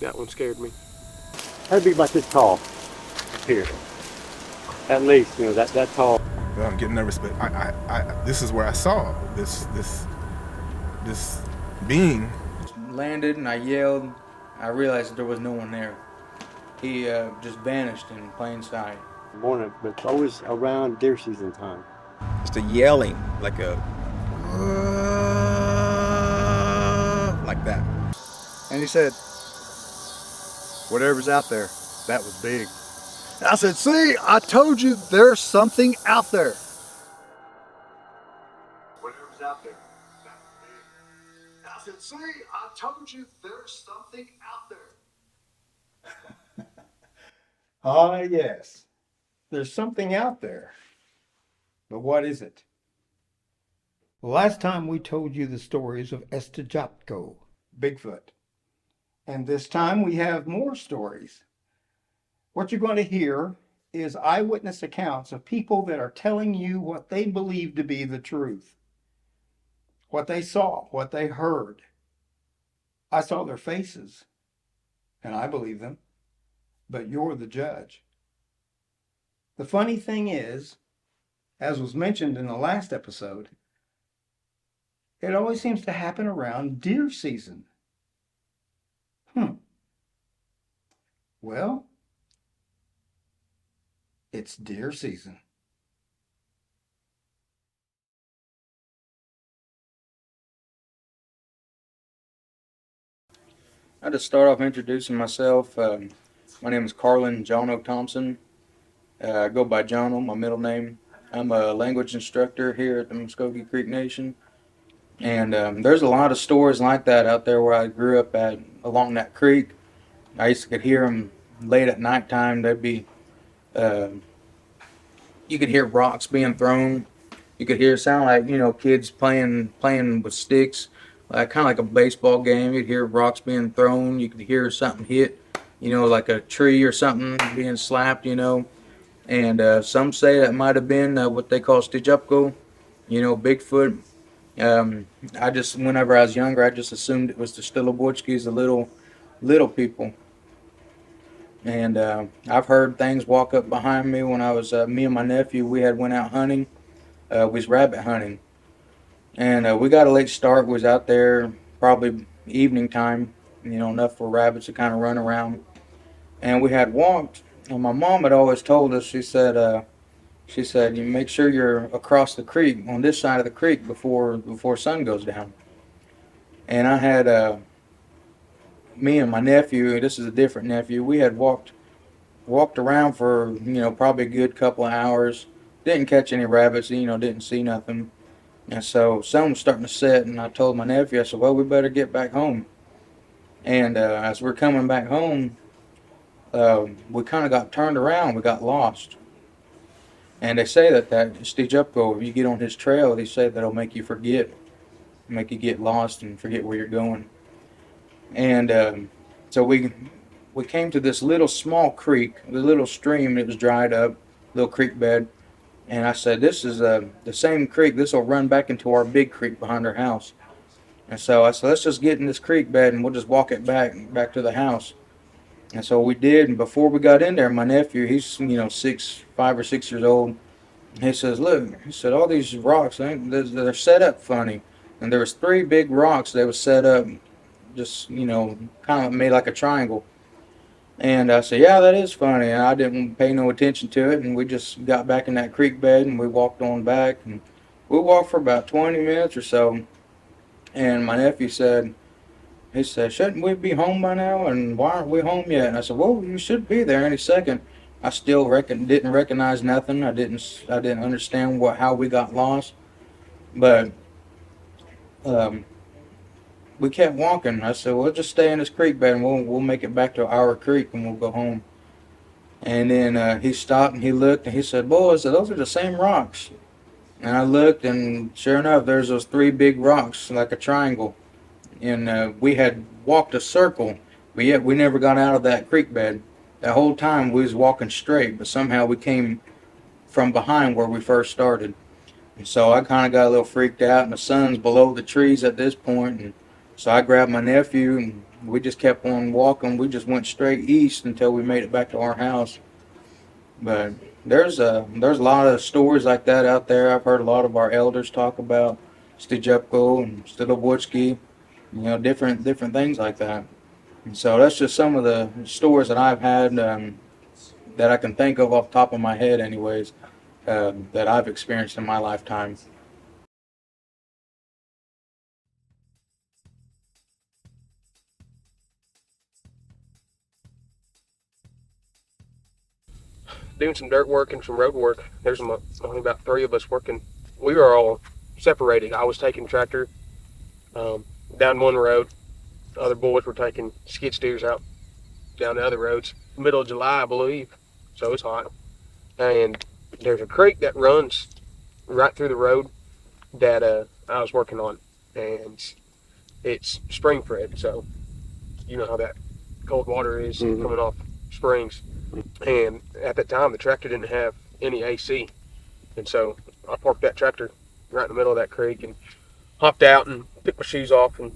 That one scared me. That'd be about this tall here. At least, you know, that tall. I'm getting nervous, but this is where I saw this being. Landed and I yelled. I realized that there was no one there. He just vanished in plain sight. Morning, but it's always around deer season time. Just a yelling, like a like that. And he said, whatever's out there, that was big. I said, see, I told you there's something out there. Whatever's out there, that was big. I said, see, I told you there's something out there. Ah, yes. There's something out there. But what is it? Last time we told you the stories of Este Capko, Bigfoot. And this time we have more stories. What you're going to hear is eyewitness accounts of people that are telling you what they believe to be the truth. What they saw, what they heard. I saw their faces, and I believe them, but you're the judge. The funny thing is, as was mentioned in the last episode, it always seems to happen around deer season. Well, it's deer season. I'll just start off introducing myself. My name is Carlin Jono Thompson. I go by Jono, my middle name. I'm a language instructor here at the Muscogee Creek Nation. And there's a lot of stories like that out there where I grew up at, along that creek. I used to could hear them late at nighttime. They'd be, you could hear rocks being thrown. You could hear it sound like, you know, kids playing with sticks, kind of like a baseball game. You'd hear rocks being thrown. You could hear something hit, you know, like a tree or something being slapped, you know. And some say that might have been what they call Este Capko, you know, Bigfoot. I just, whenever I was younger, I just assumed it was the Stillabochkis, the little people. And I've heard things walk up behind me when I was, me and my nephew, we had went out hunting. We was rabbit hunting. And we got a late start, was out there probably evening time, you know, enough for rabbits to kind of run around. And we had walked, and my mom had always told us, she said, you make sure you're across the creek, on this side of the creek before sun goes down. And I had, me and my nephew, this is a different nephew, we had walked around for, you know, probably a good couple of hours. Didn't catch any rabbits, you know, didn't see nothing. And so sun was starting to set, and I told my nephew, I said, well, we better get back home. And as we're coming back home, we kind of got turned around, we got lost. And they say that Este Capko, if you get on his trail, they say that'll make you forget, make you get lost and forget where you're going. And so we came to this little small creek, the little stream that was dried up, little creek bed. And I said, this is the same creek, this will run back into our big creek behind our house. And so I said, let's just get in this creek bed and we'll just walk it back to the house. And so we did, and before we got in there, my nephew, he's, you know, 5 or 6 years old, he says, look, he said, all these rocks, they're set up funny. And there was 3 big rocks that was set up, just, you know, kind of made like a triangle. And I said, yeah, that is funny. And I didn't pay no attention to it, and we just got back in that creek bed, and we walked on back. And we walked for about 20 minutes or so, and my nephew said, he said, shouldn't we be home by now, and why aren't we home yet? And I said, well, you should be there any second. I still didn't recognize nothing. I didn't understand how we got lost. But we kept walking. I said, we'll just stay in this creek bed, and we'll make it back to our creek, and we'll go home. And then he stopped, and he looked, and he said, boys, those are the same rocks. And I looked, and sure enough, there's those 3 big rocks, like a triangle. And we had walked a circle, but yet we never got out of that creek bed. That whole time we was walking straight, but somehow we came from behind where we first started. And so I kind of got a little freaked out, and the sun's below the trees at this point, and So I grabbed my nephew and we just kept on walking. We just went straight east until we made it back to our house. But there's a lot of stories like that out there. I've heard a lot of our elders talk about Este Capko and Muscogee, different things like that. And so that's just some of the stories that I've had that I can think of off the top of my head, anyways, that I've experienced in my lifetime. Doing some dirt work and some road work. There's only about 3 of us working. We were all separated. I was taking tractor down one road. Other boys were taking skid steers out down the other roads. Middle of July, I believe, so it's hot. And there's a creek that runs right through the road that I was working on, and it's spring fed. So you know how that cold water is coming off springs. And at that time, the tractor didn't have any AC. And so I parked that tractor right in the middle of that creek and hopped out and picked my shoes off and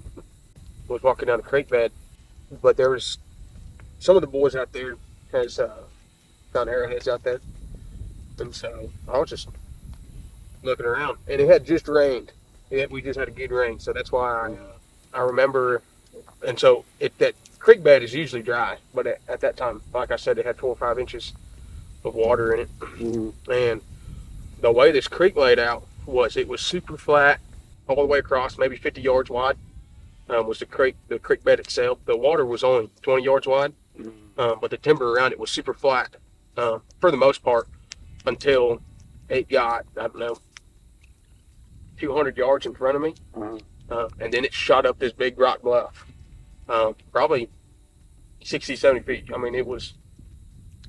was walking down the creek bed. But there was some of the boys out there has found arrowheads out there. And so I was just looking around. And it had just rained. We just had a good rain. So that's why I remember. And so that creek bed is usually dry. But at that time, like I said, it had 4 or 5 inches of water in it. And the way this creek laid out was it was super flat all the way across, maybe 50 yards wide. Was the creek bed itself. The water was only 20 yards wide, but the timber around it was super flat for the most part until it got, I don't know, 200 yards in front of me, and then it shot up this big rock bluff, probably 60, 70 feet. I mean, it was.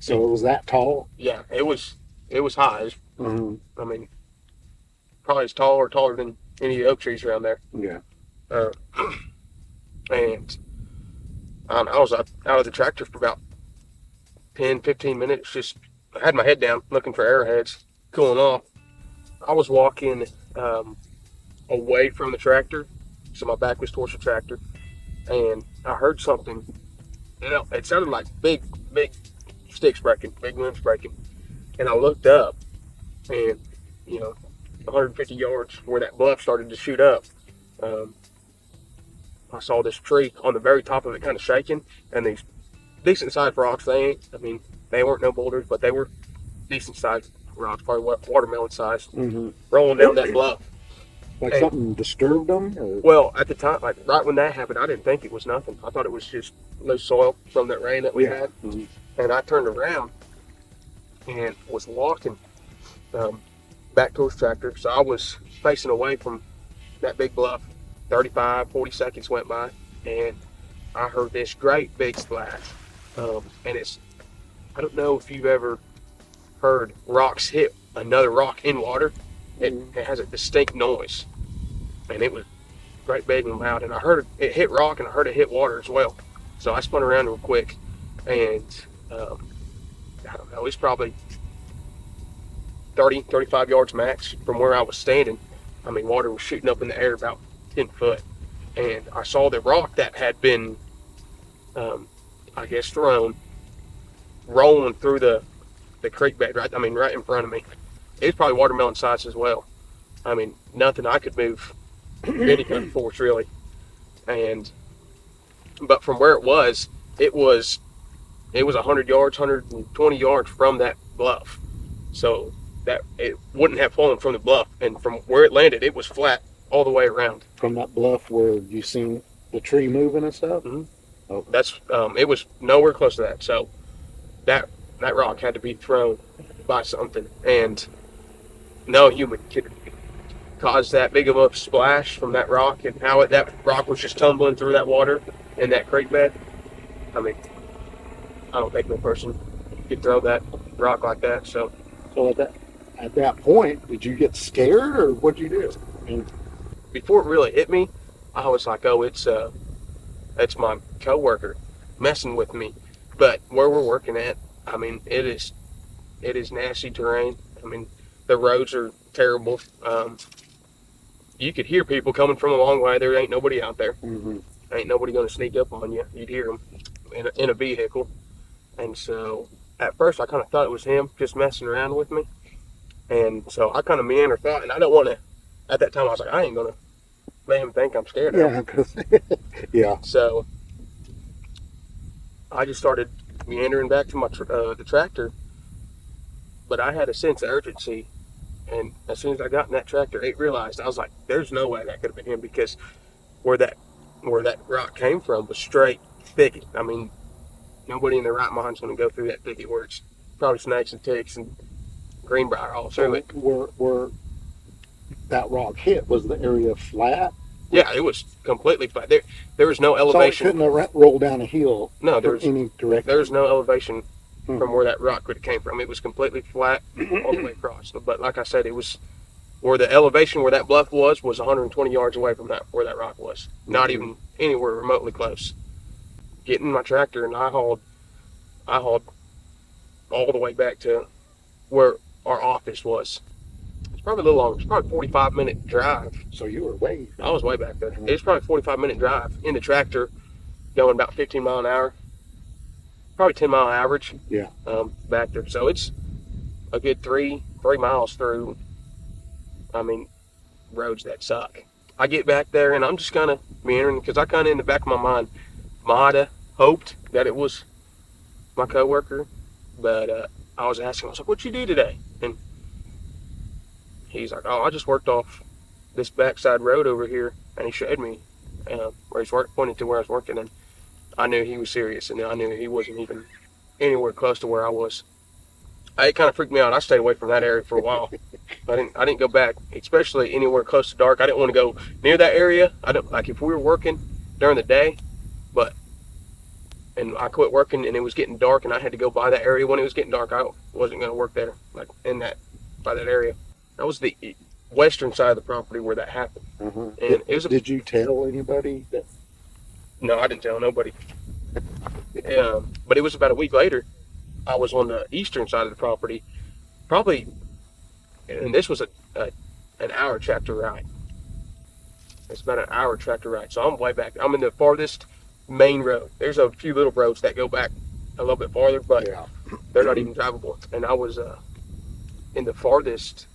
So it was that tall? Yeah, it was high. I mean, probably as tall or taller than any of the oak trees around there. Yeah. And I was out of the tractor for about 10, 15 minutes. Just I had my head down looking for arrowheads, cooling off. I was walking away from the tractor, so my back was towards the tractor, and I heard something. It sounded like big sticks breaking, big limbs breaking. And I looked up, and 150 yards where that bluff started to shoot up, I saw this tree on the very top of it kind of shaking, and these decent sized rocks. They weren't no boulders, but they were decent sized rocks, probably watermelon sized, rolling down that bluff. Like something disturbed them? Or? Well, at the time, like right when that happened, I didn't think it was nothing. I thought it was just loose soil from that rain that we had. And I turned around and was walking back towards the tractor. So I was facing away from that big bluff. 35, 40 seconds went by, and I heard this great big splash. And I don't know if you've ever heard rocks hit another rock in water. It has a distinct noise. And it was great big and loud. And I heard it hit rock, and I heard it hit water as well. So I spun around real quick, and I don't know, it's probably 30, 35 yards max from where I was standing. I mean, water was shooting up in the air about 10 foot. And I saw the rock that had been, thrown, rolling through the creek bed, right in front of me. It was probably watermelon size as well. I mean, nothing I could move any kind of force, really. But from where it was 100 yards, 120 yards from that bluff. So that it wouldn't have fallen from the bluff. And from where it landed, it was flat all the way around. From that bluff where you seen the tree moving and stuff? Oh. That's it was nowhere close to that. So that rock had to be thrown by something. And no human could cause that big of a splash from that rock, and how that rock was just tumbling through that water in that creek bed. I mean, I don't think no person could throw that rock like that. So at that point, did you get scared, or what'd you do? Before it really hit me, I was like, "Oh, it's my coworker messing with me." But where we're working at, I mean, it is nasty terrain. I mean, the roads are terrible. You could hear people coming from a long way. There ain't nobody out there. Ain't nobody gonna sneak up on you. You'd hear him in a vehicle. And so at first I kind of thought it was him just messing around with me. And so I kind of meander thought, and I don't want to. At that time, I was like, I ain't gonna let him think I'm scared of him. Yeah, 'cause yeah. So I just started meandering back to my the tractor, but I had a sense of urgency. And as soon as I got in that tractor, it realized I was like, "There's no way that could have been him," because where that rock came from was straight thicket. I mean, nobody in their right mind's gonna go through that thicket where it's probably snakes and ticks and greenbrier all through it. Where that rock hit, was the area flat? Yeah, it was completely flat. There was no So it elevation. couldn't have rolled down a hill No, from any direction. there was no elevation from where that rock could have came from. It was completely flat all the way across. But like I said, it was where the elevation where that bluff was 120 yards away from where that rock was. Not even anywhere remotely close. Getting in my tractor and I hauled all the way back to where our office was. It's probably a little long. It's probably a 45-minute drive. So you were way. I was way back there. It was probably a 45-minute drive in the tractor, going about 15 mile an hour. Probably 10 mile average. Yeah. Back there. So it's a good three miles through, I mean, roads that suck. I get back there and I'm just kind of meandering because I kind of in the back of my mind might have hoped that it was my coworker, but I was asking, I was like, "What'd you do today?" And he's like, "Oh, I just worked off this backside road over here," and he showed me where he's pointed to where I was working, and I knew he was serious, and I knew he wasn't even anywhere close to where I was. It kind of freaked me out. I stayed away from that area for a while. I didn't go back, especially anywhere close to dark. I didn't want to go near that area. I don't like if we were working during the day, and I quit working and it was getting dark and I had to go by that area when it was getting dark. I wasn't going to work there, like by that area. That was the western side of the property where that happened. Uh-huh. And it was Did you tell anybody that? No, I didn't tell nobody. But it was about a week later. I was on the eastern side of the property, probably, and this was an hour tractor ride. It's about an hour tractor ride. So I'm way back. I'm in the farthest main road. There's a few little roads that go back a little bit farther, but they're not even drivable. And I was in the farthest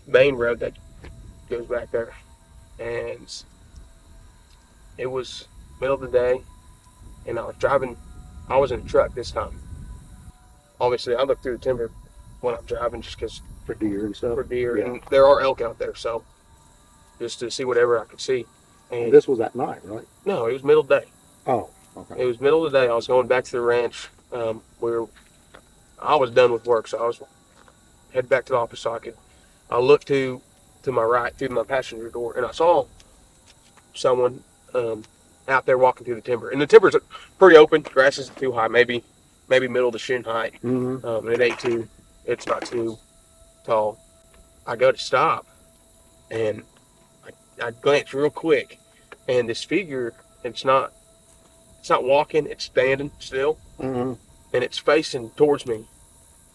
main road that goes back there, and it was middle of the day, and I was driving. I was in a truck this time. Obviously, I look through the timber when I'm driving just because For deer and stuff? for deer, Yeah. and there are elk out there, so just to see whatever I could see. And This was at night, right? no, it was middle of the day. Oh, okay. It was middle of the day. I was going back to the ranch where I was done with work, so I was headed back to the office so I looked to my right through my passenger door, and I saw someone out there walking through the timber. And the timber's pretty open. Grass isn't too high, maybe middle to shin height. Mm-hmm. And it's not too tall. I go to stop, and I glance real quick, and this figure, it's not walking, it's standing still, Mm-hmm. and it's facing towards me.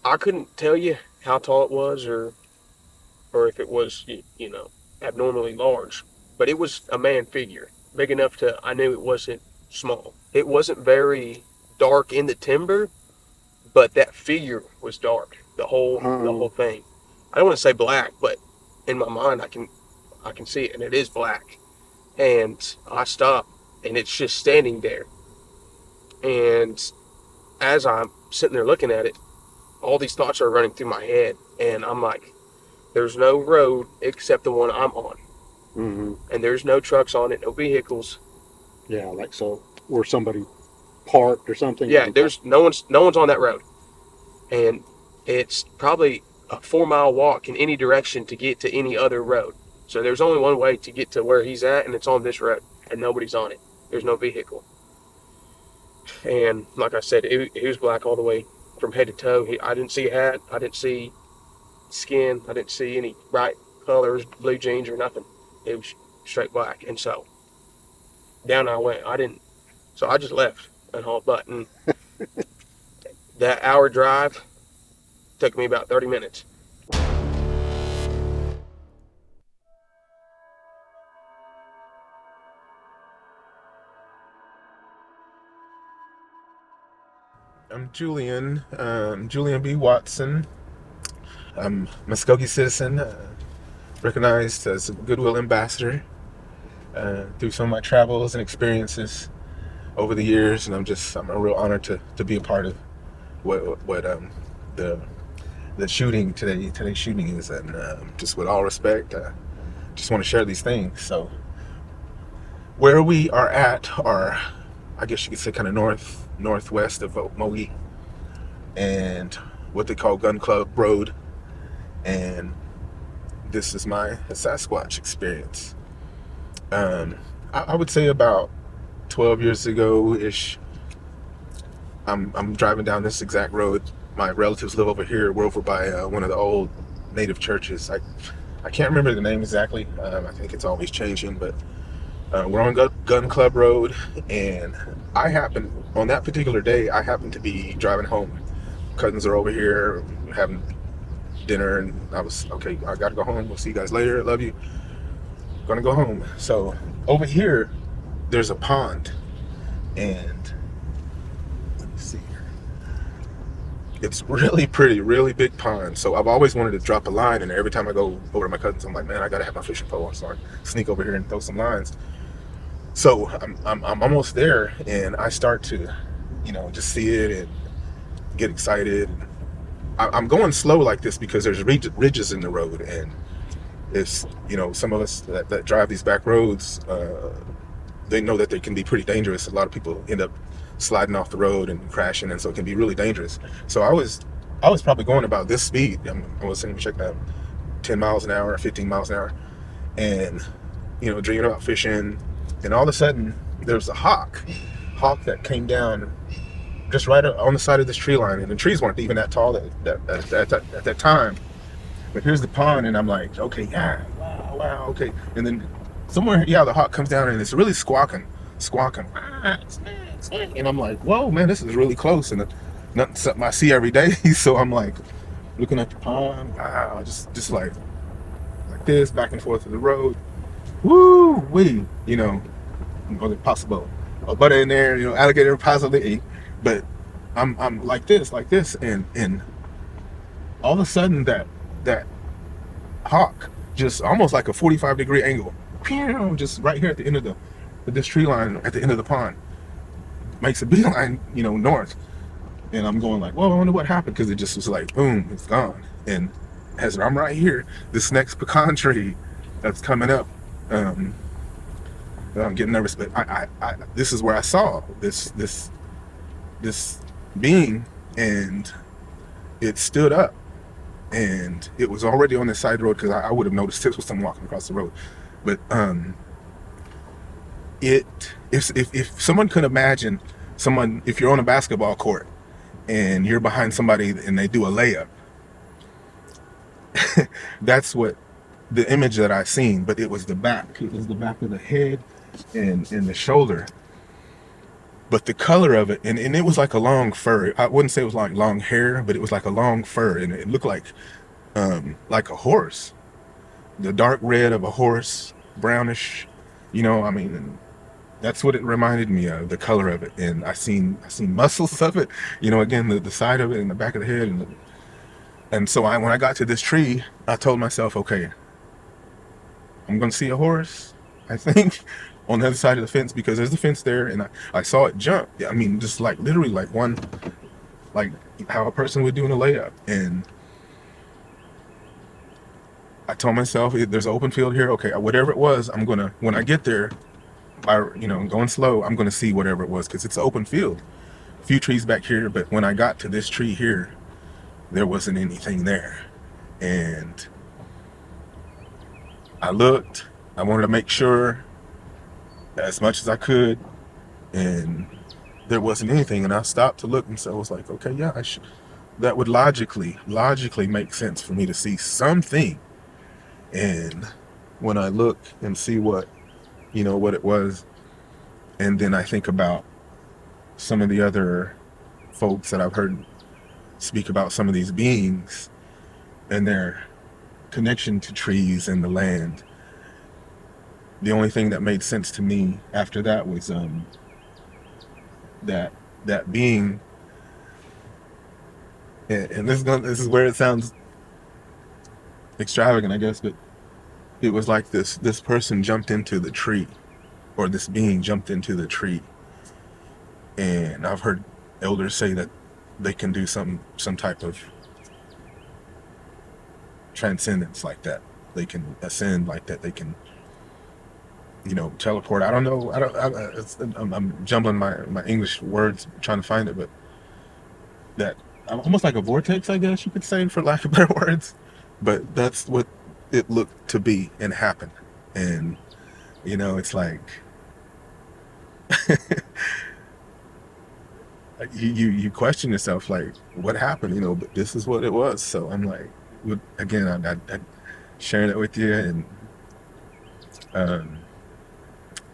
I couldn't tell you how tall it was or if it was, abnormally large, but it was a man figure, big enough I knew it wasn't small. It wasn't very dark in the timber, but that figure was dark, the whole thing. I don't want to say black, but in my mind I can see it, and it is black. And I stop, and it's just standing there. And as I'm sitting there looking at it, all these thoughts are running through my head, and I'm like, there's no road except the one I'm on. Mm-hmm. And there's no trucks on it, no vehicles. Yeah, like so where somebody parked or something. Yeah, there's no one's on that road. And it's probably a 4-mile walk in any direction to get to any other road. So there's only one way to get to where he's at, and it's on this road, and nobody's on it. There's no vehicle. And like I said, it was black all the way from head to toe. I didn't see a hat. I didn't see skin. I didn't see any bright colors, blue jeans or nothing. It was straight black. And so down I went. So I just left and hauled butt. And that hour drive took me about 30 minutes. Julian, Julian B. Watson. I'm Muscogee Citizen, recognized as a Goodwill Ambassador through some of my travels and experiences over the years, and I'm a real honor to be a part of what the shooting today. Today's shooting is, and just with all respect, just want to share these things. So where we are at are, I guess you could say, kind of northwest of Muscogee, and what they call Gun Club Road, and this is my Sasquatch experience. I would say about 12 years ago ish. I'm driving down this exact road. My relatives live over here. We're over by one of the old native churches. I can't remember the name exactly. I think it's always changing, but we're on Gun Club Road, and on that particular day, I happened to be driving home. Cousins are over here having dinner, and I was, okay, I gotta go home. We'll see you guys later. Love you. Gonna go home. So over here, there's a pond, and let me see here. It's really pretty, really big pond. So I've always wanted to drop a line, and every time I go over to my cousins, I'm like, man, I gotta have my fishing pole on, so I sneak over here and throw some lines. So I'm almost there, and I start to, just see it and get excited. I'm going slow like this because there's ridges in the road, and it's, some of us that drive these back roads, they know that they can be pretty dangerous. A lot of people end up sliding off the road and crashing, and so it can be really dangerous. So I was probably going about this speed. I was saying, check that, 10 miles an hour, 15 miles an hour, and dreaming about fishing, and all of a sudden there's a hawk that came down just right on the side of this tree line, and the trees weren't even that tall at that time. But here's the pond, and I'm like, okay, yeah, wow, okay. And then somewhere, the hawk comes down, and it's really squawking. And I'm like, whoa, man, this is really close, and not something I see every day. So I'm like, looking at the pond, wow, just like this, back and forth to the road. Woo wee, possible a butter in there, alligator possibly, but I'm like this, and all of a sudden that hawk, just almost like a 45-degree angle, just right here at the end of this tree line at the end of the pond, makes a beeline, north. And I'm going like, whoa, I wonder what happened, because it just was like, boom, it's gone. And as I'm right here, this next pecan tree that's coming up, I'm getting nervous, but I this is where I saw this being, and it stood up. And it was already on the side road, because I would have noticed this was someone walking across the road. But if someone could imagine if you're on a basketball court and you're behind somebody and they do a layup, that's what the image that I seen. But it was the back. It was the back of the head and the shoulder. But the color of it, and it was like a long fur. I wouldn't say it was like long hair, but it was like a long fur, and it looked like a horse. The dark red of a horse, brownish, and that's what it reminded me of, the color of it. And I seen muscles of it, again, the side of it and the back of the head. And so when I got to this tree, I told myself, okay, I'm going to see a horse, I think, on the other side of the fence, because there's a fence there, and I saw it jump. I mean, just like literally like how a person would do in a layup. And I told myself, there's an open field here. Okay, whatever it was, when I get there, going slow, I'm gonna see whatever it was, because it's an open field. A few trees back here, but when I got to this tree here, there wasn't anything there. And I looked. I wanted to make sure as much as I could, and there wasn't anything. And I stopped to look, and so I was like, okay, yeah, that would logically make sense for me to see something. And when I look and see what it was, and then I think about some of the other folks that I've heard speak about some of these beings and their connection to trees and the land, the only thing that made sense to me after that was that being And this is where it sounds extravagant, I guess, but it was like this person jumped into the tree, or this being jumped into the tree. And I've heard elders say that they can do some type of transcendence like that. They can ascend like that. They can, teleport. I don't know. I'm jumbling my English words trying to find it, but that almost like a vortex, I guess you could say, for lack of better words. But that's what it looked to be and happen. And it's like you question yourself, like, what happened? But this is what it was. So I'm like, again, I sharing it with you, and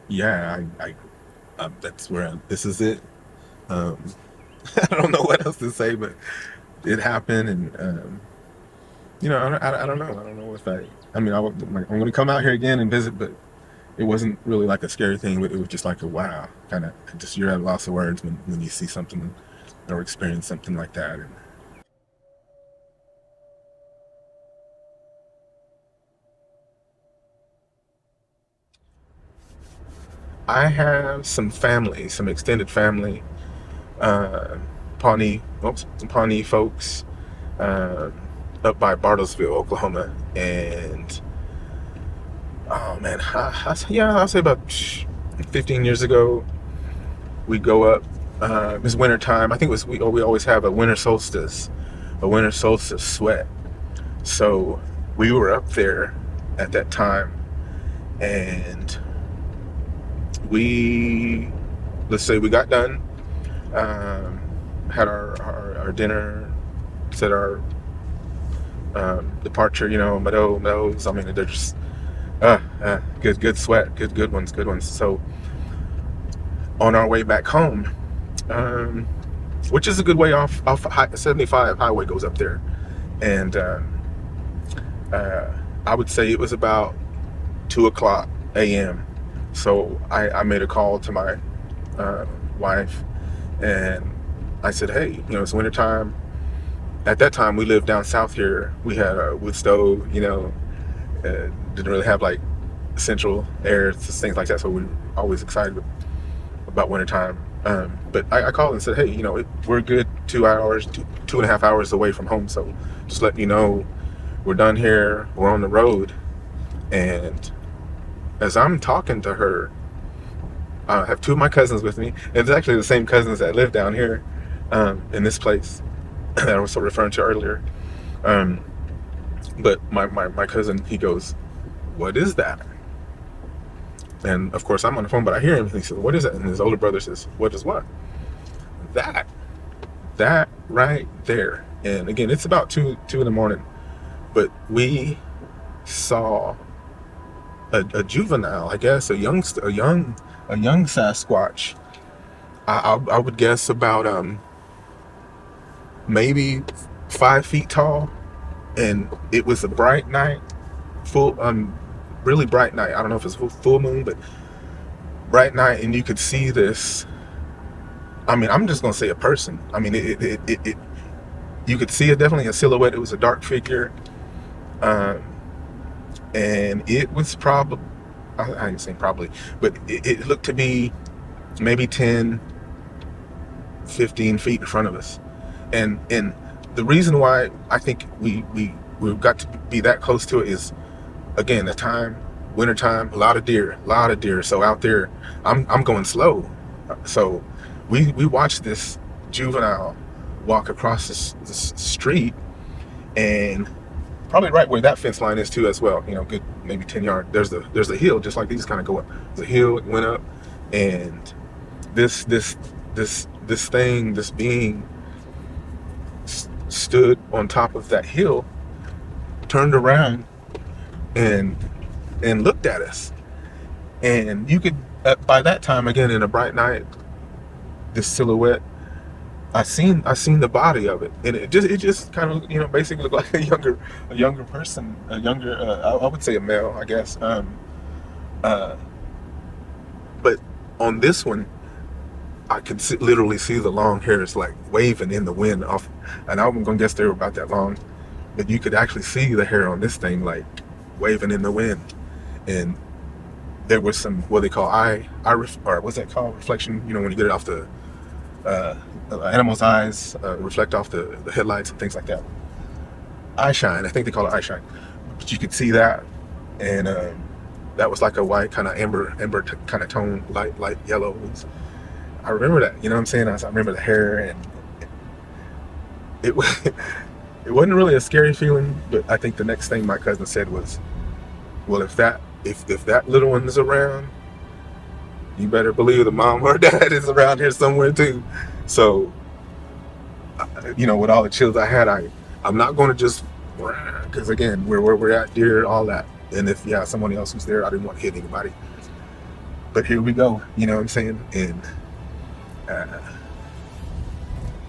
yeah, that's where this is it. I don't know what else to say, but it happened, and I don't know. I don't know if I'm going to come out here again and visit, but it wasn't really like a scary thing. But it was just like a wow, kind of just you're at a loss of words when you see something or experience something like that. And I have some family, some extended family, Pawnee folks, uh, up by Bartlesville, Oklahoma, and oh man, I'll say about 15 years ago, we go up. It was winter time. I think we always have a winter solstice sweat. So we were up there at that time, and let's say we got done, had our dinner, said our departure, meadows. I mean, they're just good sweat, good ones. So on our way back home, which is a good way off 75 highway goes up there, and I would say it was about 2:00 a.m. So I made a call to my wife, and I said, hey, it's winter time. At that time, we lived down south here. We had a wood stove, didn't really have like central air, things like that. So we were always excited about winter time. But I called and said, hey, we're good 2 hours, 2.5 hours away from home. So just letting you know, we're done here. We're on the road. And as I'm talking to her, I have two of my cousins with me. And it's actually the same cousins that live down here in this place that I was referring to earlier. But my cousin, he goes, what is that? And of course I'm on the phone, but I hear him, and he says, what is it? And his older brother says, what is what? That right there. And again, it's about 2 in the morning, but we saw a juvenile, I guess, a young Sasquatch. I would guess about maybe 5 feet tall, and it was a bright night, really bright night. I don't know if it's full moon, but bright night, and you could see this. I mean, I'm just gonna say a person. I mean, it you could see it, definitely a silhouette. It was a dark figure, and it was probably, I ain't saying probably, but it looked to be maybe 10, 15 feet in front of us. And the reason why I think we got to be that close to it is, again, the time, winter time, a lot of deer. So out there, I'm going slow. So we watched this juvenile walk across this street, and probably right where that fence line is too as well. Good maybe 10 yards. There's a hill just like these kind of go up. The hill, it went up, and this being stood on top of that hill, turned around, and looked at us. And you could, by that time, again, in a bright night, this silhouette, I seen the body of it, and it just kind of basically looked like a younger person, I would say a male, I guess. But on this one, I could literally see the long hairs like waving in the wind off, and I'm gonna guess they were about that long, but you could actually see the hair on this thing like waving in the wind, and there was some what they call or what's that called, reflection. You know, when you get it off the animal's eyes, reflect off the headlights and things like that. Eye shine, I think they call it eye shine, but you could see that, and that was like a white kind of amber kind of tone, light yellow. I remember that, you know what I'm saying? I remember the hair, and it it wasn't really a scary feeling, but I think the next thing my cousin said was, well, if that little one is around, you better believe the mom or dad is around here somewhere too. So, you know, with all the chills I had, I'm not going to just, because again, where we're at, deer, all that. And if, someone else was there, I didn't want to hit anybody. But here we go, you know what I'm saying? And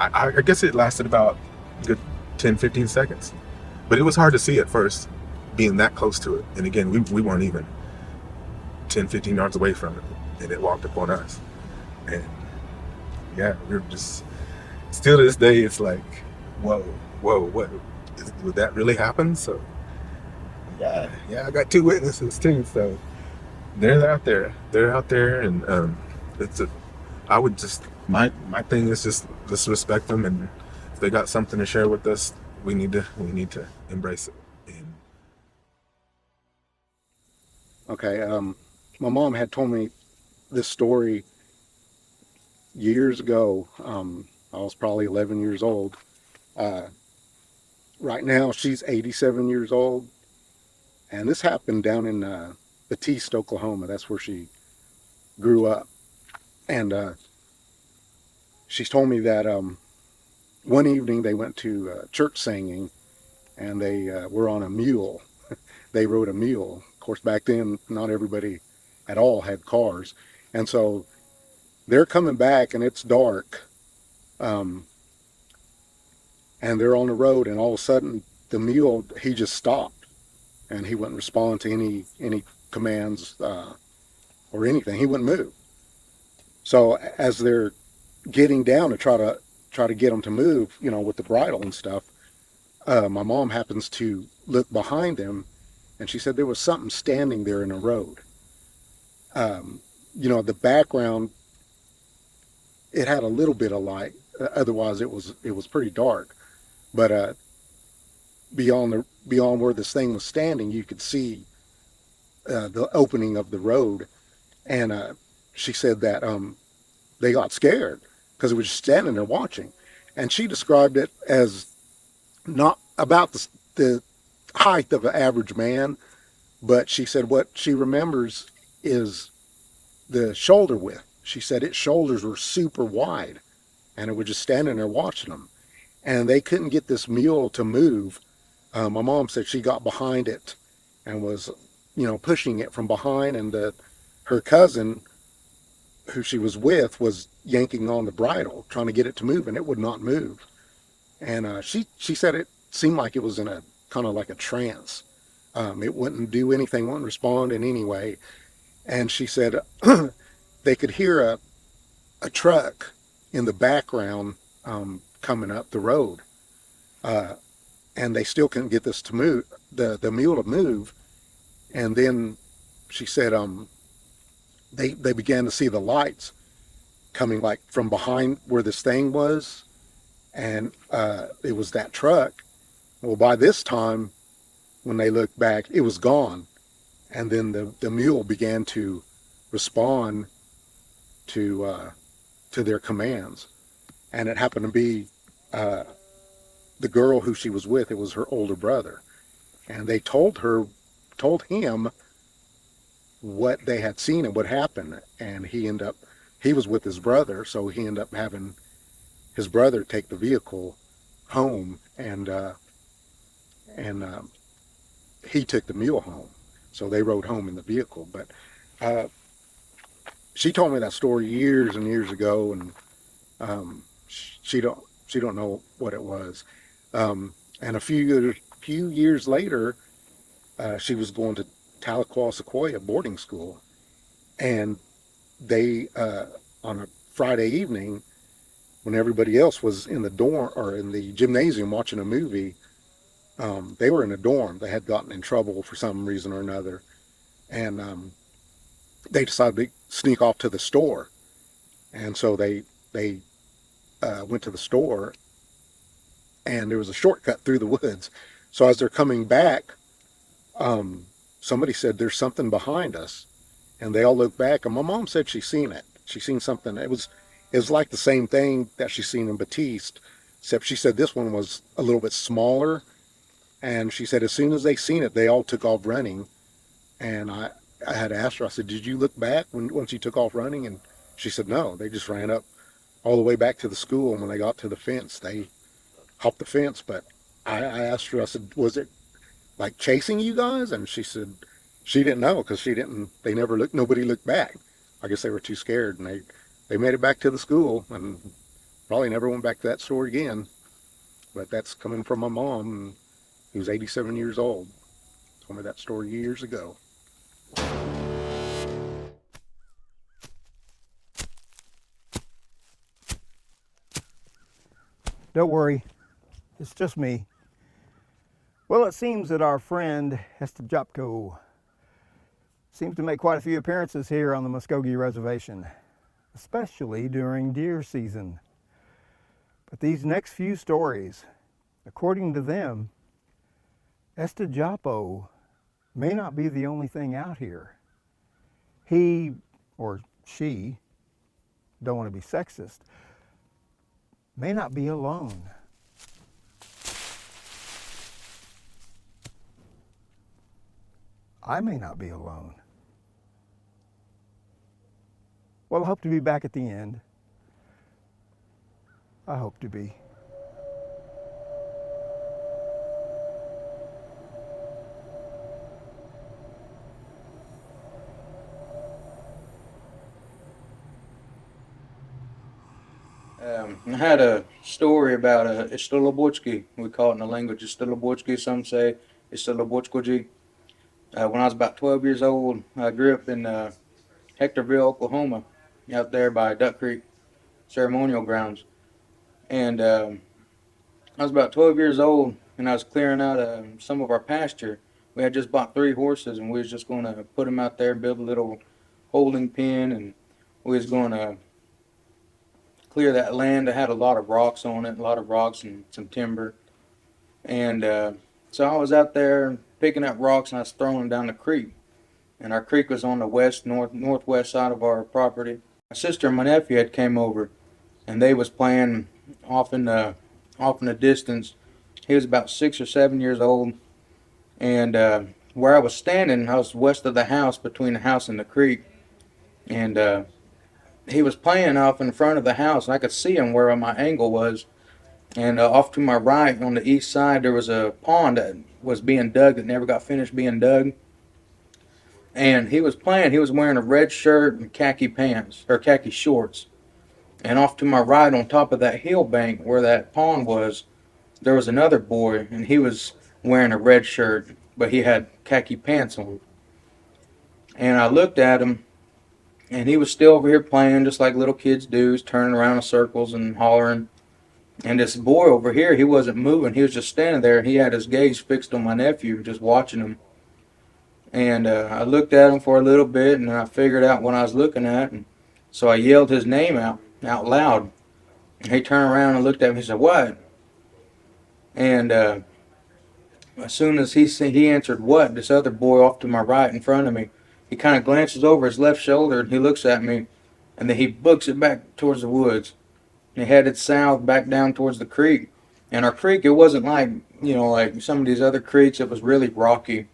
I guess it lasted about a good 10, 15 seconds. But it was hard to see at first, being that close to it. And again, we weren't even 10, 15 yards away from it. And it walked upon us. And we were just, still to this day, it's like, whoa, what, would that really happen? So, I got 2 witnesses too. So they're out there, and I would just, my thing is just respect them, and if they got something to share with us, we need to embrace it. And Okay, my mom had told me this story years ago. I was probably 11 years old. Right now, she's 87 years old, and this happened down in Batiste, Oklahoma. That's where she grew up. And she's told me that one evening they went to church singing, and they were on a mule. They rode a mule. Of course, back then, not everybody at all had cars. And so they're coming back, and it's dark. And they're on the road, and all of a sudden, the mule, he just stopped. And he wouldn't respond to any commands or anything. He wouldn't move. So as they're getting down to try to get him to move, you know, with the bridle and stuff, my mom happens to look behind him, and she said there was something standing there in the road. You know, the background, it had a little bit of light. Otherwise, it was pretty dark. But beyond where this thing was standing, you could see the opening of the road. And she said that they got scared because it was just standing there watching. And she described it as not about the height of an average man, but she said what she remembers is the shoulder width. She said its shoulders were super wide, and it was just standing there watching them. And they couldn't get this mule to move. My mom said she got behind it and was, you know, pushing it from behind, and her cousin, who she was with, was yanking on the bridle, trying to get it to move, and it would not move. And she said it seemed like it was in a kind of like a trance. It wouldn't do anything, wouldn't respond in any way. And she said they could hear a truck in the background coming up the road. And they still couldn't get this to move, the mule to move. And then she said they began to see the lights coming like from behind where this thing was, and it was that truck. Well, by this time, when they looked back, it was gone, and then the mule began to respond to their commands, and it happened to be the girl who she was with. It was her older brother, and they told him what they had seen and what happened, and he was with his brother, so he ended up having his brother take the vehicle home, and he took the mule home, so they rode home in the vehicle. But she told me that story years and years ago, and she don't know what it was. And a few years later, she was going to Tahlequah Sequoia boarding school, and they on a Friday evening, when everybody else was in the dorm or in the gymnasium watching a movie, they were in a dorm. They had gotten in trouble for some reason or another, and they decided to sneak off to the store. And so they went to the store, and there was a shortcut through the woods. So as they're coming back, somebody said, "There's something behind us," and they all looked back. And my mom said she seen it. She seen something. It was like the same thing that she seen in Batiste, except she said this one was a little bit smaller. And she said as soon as they seen it, they all took off running. And I had asked her, I said, "Did you look back when she took off running?" And she said, "No, they just ran up all the way back to the school. And when they got to the fence, they hopped the fence." But I asked her, I said, "Was it like chasing you guys?" And she said she didn't know, because they never looked, nobody looked back. I guess they were too scared, and they made it back to the school and probably never went back to that store again. But that's coming from my mom, who's 87 years old. Told me that story years ago. Don't worry, it's just me. Well, it seems that our friend Este Capko seems to make quite a few appearances here on the Muscogee Reservation, especially during deer season. But these next few stories, according to them, Este Capko may not be the only thing out here. He, or she, don't want to be sexist, may not be alone. I may not be alone. Well, I hope to be back at the end. I hope to be. I had a story about Este Capko. We call it in the language Este Capko. Some say Este Capko. When I was about 12 years old, I grew up in Hectorville, Oklahoma, out there by Duck Creek Ceremonial Grounds. And I was about 12 years old, and I was clearing out some of our pasture. We had just bought 3 horses, and we was just going to put them out there, build a little holding pen, and we was going to clear that land. It had a lot of rocks on it, a lot of rocks and some timber. And so I was out there picking up rocks, and I was throwing them down the creek. And our creek was on the northwest side of our property. My sister and my nephew had came over, and they was playing off in the distance. He was about 6 or 7 years old, and where I was standing, I was west of the house, between the house and the creek, and he was playing off in front of the house, and I could see him where my angle was. And off to my right, on the east side, there was a pond that was being dug that never got finished being dug. And he was playing. He was wearing a red shirt and khaki pants, or khaki shorts. And off to my right, on top of that hill bank where that pond was, there was another boy, and he was wearing a red shirt, but he had khaki pants on. And I looked at him, and he was still over here playing just like little kids do, turning around in circles and hollering. And this boy over here, he wasn't moving. He was just standing there. He had his gaze fixed on my nephew, just watching him. And I looked at him for a little bit, and I figured out what I was looking at. And so I yelled his name out loud. And he turned around and looked at me and said, "What?" And as soon as he answered "what," this other boy off to my right in front of me, he kind of glances over his left shoulder, and he looks at me, and then he books it back towards the woods. And he headed south back down towards the creek. And our creek, it wasn't like, like some of these other creeks. It was really rocky.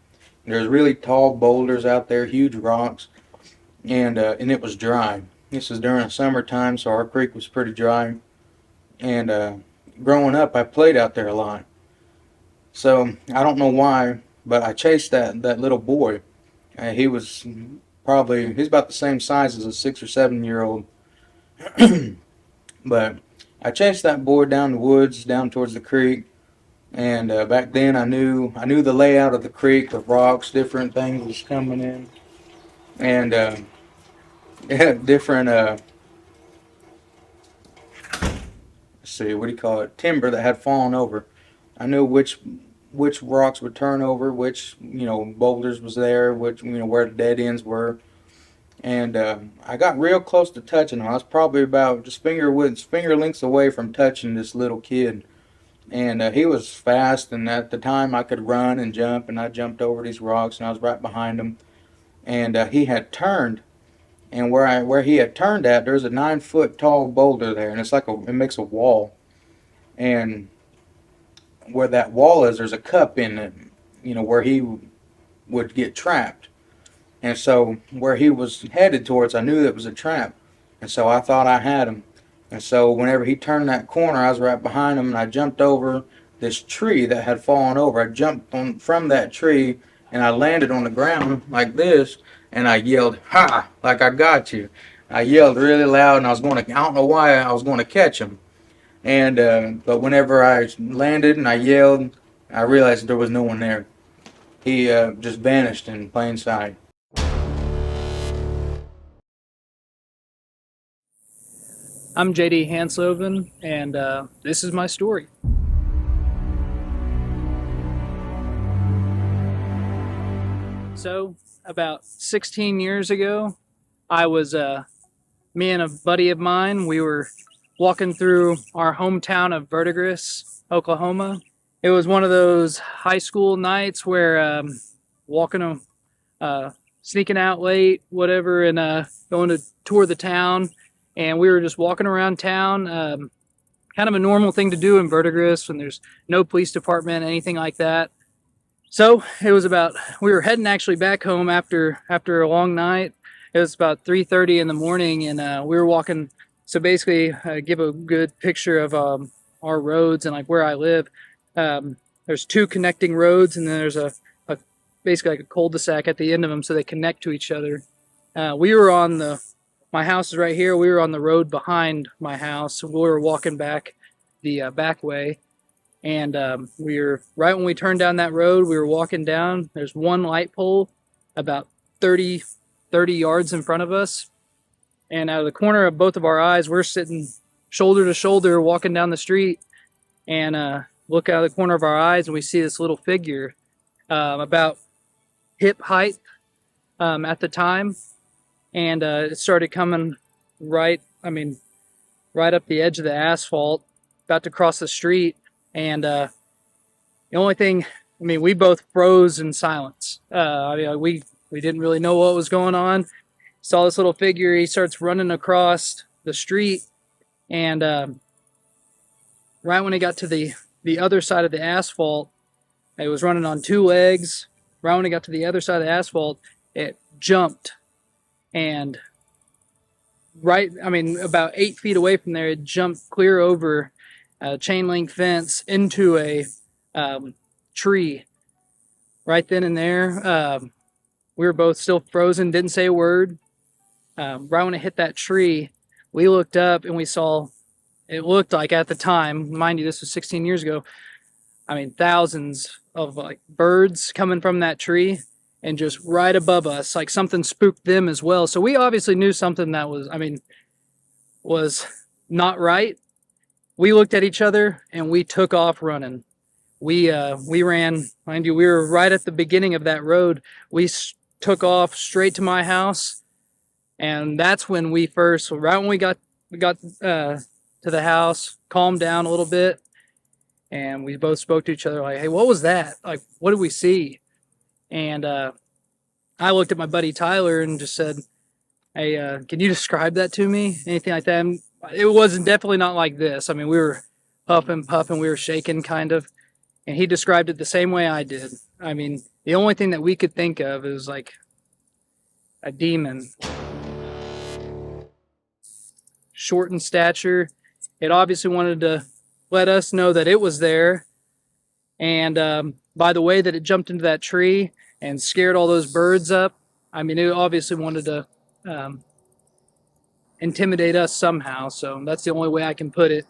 There's really tall boulders out there, huge rocks, and it was dry. This is during the summertime, so our creek was pretty dry. And growing up, I played out there a lot. So I don't know why, but I chased that little boy. He's about the same size as a 6 or 7 year old. But I chased that boy down the woods, down towards the creek. And back then I knew the layout of the creek, the rocks, different things was coming in. And different let's see, what do you call it, timber that had fallen over. I knew which rocks would turn over, which boulders was there, which where the dead ends were, and I got real close to touching him. I was probably about just finger lengths away from touching this little kid, and he was fast. And at the time, I could run and jump, and I jumped over these rocks, and I was right behind him, and he had turned. And where he had turned at, there's a 9 foot tall boulder there, and it makes a wall, and where that wall is, there's a cup in it, where he would get trapped. And so where he was headed towards, I knew that was a trap. And so I thought I had him. And so whenever he turned that corner, I was right behind him, and I jumped over this tree that had fallen over. I jumped from that tree, and I landed on the ground like this, and I yelled, "Ha!" like I got you. I yelled really loud, and I don't know why I was going to catch him. And but whenever I landed and I yelled, I realized there was no one there. He just vanished in plain sight. I'm JD Hansloven, and this is my story. So, about 16 years ago, I was, me and a buddy of mine, we were walking through our hometown of Verdigris, Oklahoma. It was one of those high school nights where walking, sneaking out late, whatever, and going to tour the town. And we were just walking around town, kind of a normal thing to do in Verdigris when there's no police department, anything like that. So it was we were heading actually back home after a long night. It was about 3:30 in the morning, and we were walking. So basically, give a good picture of our roads and like where I live. There's 2 connecting roads, and then there's a basically like a cul-de-sac at the end of them, so they connect to each other. We were on my house is right here. We were on the road behind my house. We were walking back the back way, and we were right when we turned down that road. We were walking down. There's one light pole about 30 yards in front of us, and out of the corner of both of our eyes, we're sitting shoulder to shoulder walking down the street, and look out of the corner of our eyes, and we see this little figure about hip height at the time. And it started coming right up the edge of the asphalt, about to cross the street. And the only thing, we both froze in silence. We didn't really know what was going on. Saw this little figure. He starts running across the street. And right when he got to the other side of the asphalt, it was running on 2 legs. Right when he got to the other side of the asphalt, it jumped. And about 8 feet away from there, it jumped clear over a chain link fence into a tree. Right then and there, we were both still frozen, didn't say a word. Right when it hit that tree, we looked up and we saw, it looked like at the time, mind you, this was 16 years ago, thousands of like birds coming from that tree. And just right above us, like something spooked them as well. So we obviously knew something that was not right. We looked at each other and we took off running. We ran, mind you, we were right at the beginning of that road. We took off straight to my house, and that's when right when we got to the house, calmed down a little bit, and we both spoke to each other like, "Hey, what was that? Like, what did we see?" And I looked at my buddy Tyler and just said, "Hey, can you describe that to me? Anything like that?" And it wasn't definitely not like this. We were puffing, we were shaking kind of. And he described it the same way I did. The only thing that we could think of is like a demon. Short in stature. It obviously wanted to let us know that it was there. And by the way that it jumped into that tree and scared all those birds up, it obviously wanted to intimidate us somehow. So that's the only way I can put it.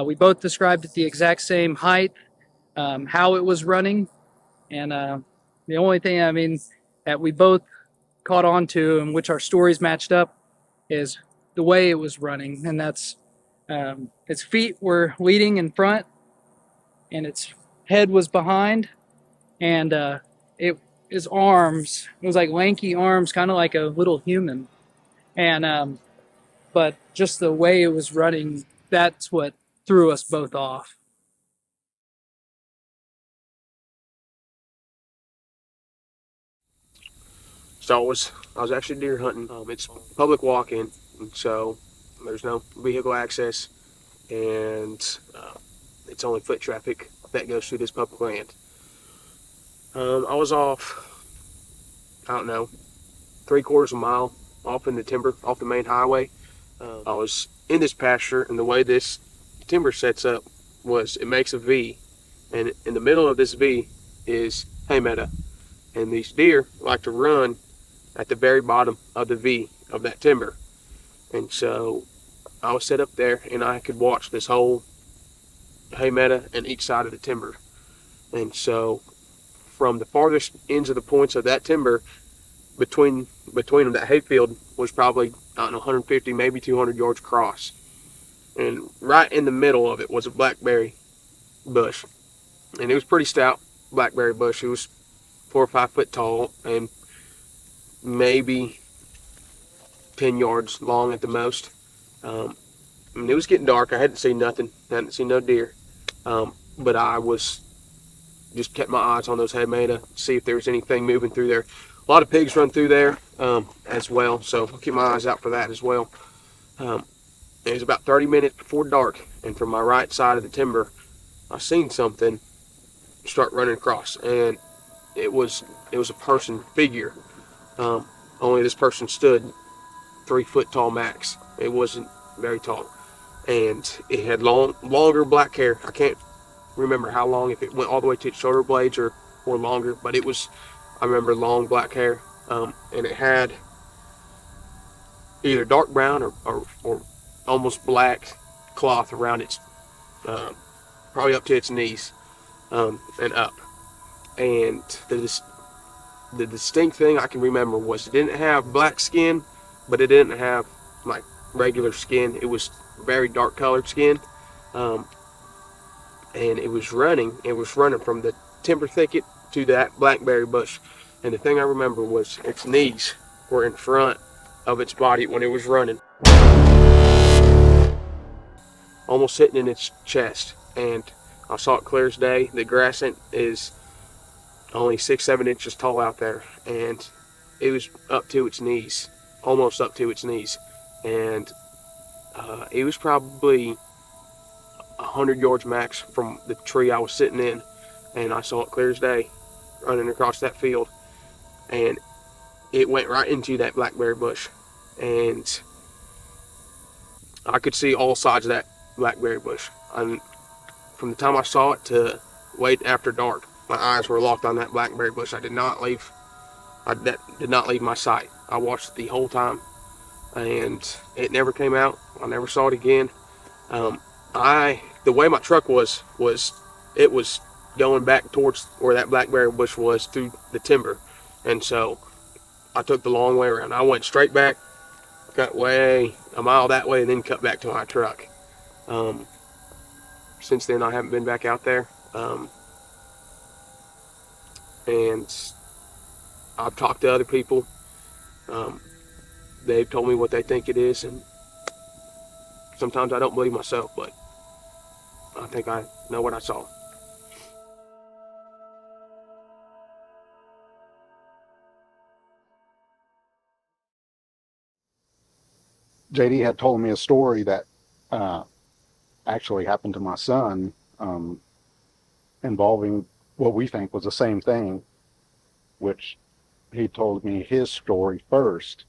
We both described it the exact same height, how it was running. And the only thing, that we both caught on to, and which our stories matched up, is the way it was running. And that's Its feet were leading in front, and its head was behind, and his arms, it was like lanky arms, kind of like a little human. And but just the way it was running, that's what threw us both off. So I was actually deer hunting. It's public walk-in, and so there's no vehicle access, and it's only foot traffic that goes through this public land. I was off, I don't know, 3/4 of a mile off in the timber, off the main highway. I was in this pasture, and the way this timber sets up was it makes a V, and in the middle of this V is hay meadow, and these deer like to run at the very bottom of the V of that timber. And so I was set up there, and I could watch this whole hay meadow and each side of the timber. And so from the farthest ends of the points of that timber, between them, that hayfield was probably, I don't know, 150, maybe 200 yards across. And right in the middle of it was a blackberry bush. And it was pretty stout blackberry bush. It was 4 or 5 foot tall and maybe 10 yards long at the most. And it was getting dark. I hadn't seen nothing. I hadn't seen no deer. But I was just kept my eyes on those hay meadow, see if there was anything moving through there. A lot of pigs run through there as well, so I'll keep my eyes out for that as well. It was about 30 minutes before dark, and from my right side of the timber, I seen something start running across, and it was a person figure. Only this person stood 3 foot tall max. It wasn't very tall, and it had longer black hair. I can't remember how long, if it went all the way to its shoulder blades or longer, but it was, I remember, long black hair, and it had either dark brown or almost black cloth around its, probably up to its knees, and up. And the distinct thing I can remember was it didn't have black skin, but it didn't have like regular skin. It was very dark colored skin, and it was running from the timber thicket to that blackberry bush. And the thing I remember was its knees were in front of its body when it was running, almost sitting in its chest. And I saw it clear as day. The grass is only 6-7 inches tall out there, and it was up to its knees, almost up to its knees. And it was probably 100 yards max from the tree I was sitting in, and I saw it clear as day running across that field, and it went right into that blackberry bush, and I could see all sides of that blackberry bush. And from the time I saw it to wait after dark, my eyes were locked on that blackberry bush. That did not leave my sight. I watched it the whole time, and it never came out. I never saw it again. The way my truck was it was going back towards where that blackberry bush was through the timber, and so I took the long way around. I went straight back, got way a mile that way, and then cut back to my truck. Since then, I haven't been back out there, and I've talked to other people. They've told me what they think it is, and sometimes I don't believe myself, but I think I know what I saw. JD had told me a story that actually happened to my son, involving what we think was the same thing, which he told me his story first.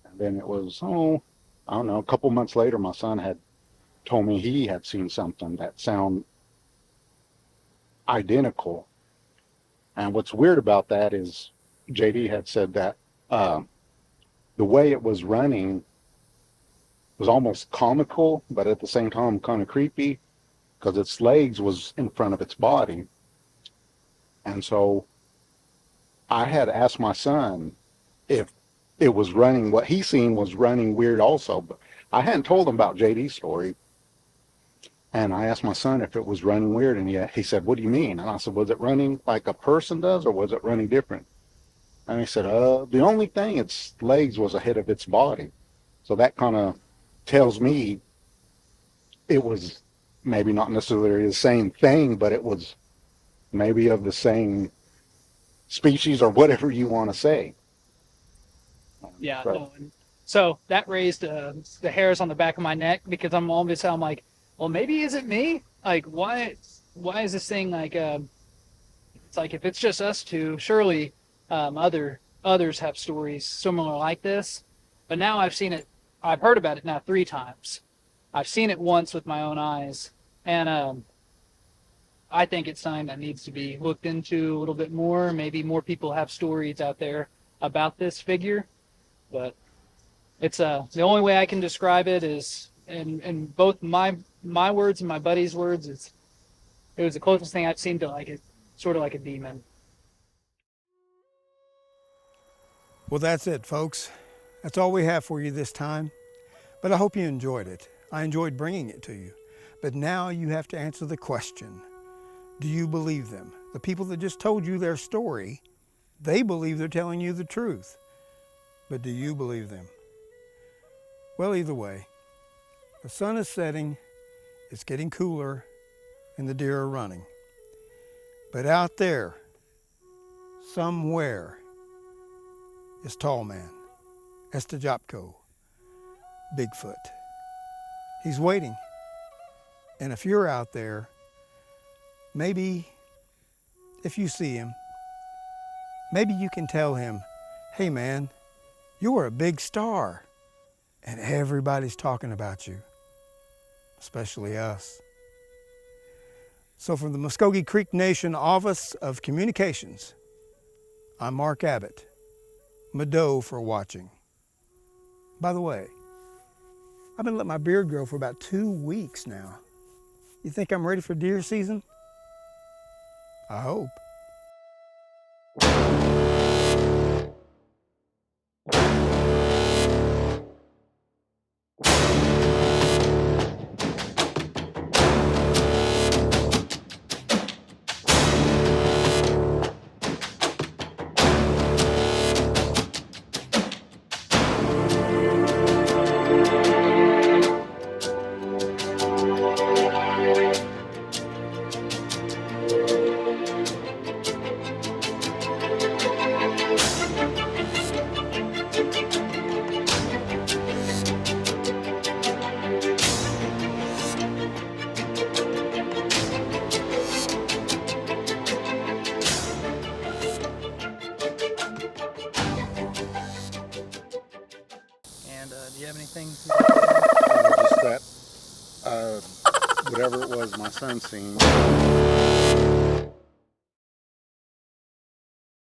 And then it was, I don't know, a couple months later, my son had told me he had seen something that sounded identical. And what's weird about that is JD had said that the way it was running was almost comical, but at the same time kind of creepy, because its legs was in front of its body. And so I had asked my son if it was running, what he seen was running weird also, but I hadn't told him about JD's story. And I asked my son if it was running weird, and he said, "What do you mean?" And I said, "Was it running like a person does, or was it running different?" And he said, "The only thing, its legs was ahead of its body." So that kind of tells me it was maybe not necessarily the same thing, but it was maybe of the same species or whatever you want to say. Yeah, So, no. And so that raised the hairs on the back of my neck because I'm like, well, maybe is it me? Like, why is this thing like, it's like if it's just us two, surely others have stories similar like this. But now I've heard about it now 3 times. I've seen it once with my own eyes, and I think it's something that needs to be looked into a little bit more. Maybe more people have stories out there about this figure, but it's the only way I can describe it is in both my words and my buddy's words. It was the closest thing I've seen to like it, sort of like a demon. Well, that's it, folks. That's all we have for you this time. But I hope you enjoyed it. I enjoyed bringing it to you. But now you have to answer the question. Do you believe them? The people that just told you their story, they believe they're telling you the truth. But do you believe them? Well, either way, the sun is setting, it's getting cooler, and the deer are running. But out there, somewhere, is Tall Man, Este Capko, Bigfoot. He's waiting. And if you're out there, maybe if you see him, maybe you can tell him, "Hey man, you're a big star and everybody's talking about you, especially us." So from the Muscogee Creek Nation Office of Communications, I'm Mark Abbott. Mado for watching. By the way, I've been letting my beard grow for about 2 weeks now. You think I'm ready for deer season? I hope. And do you have anything? just that, whatever it was my son seen.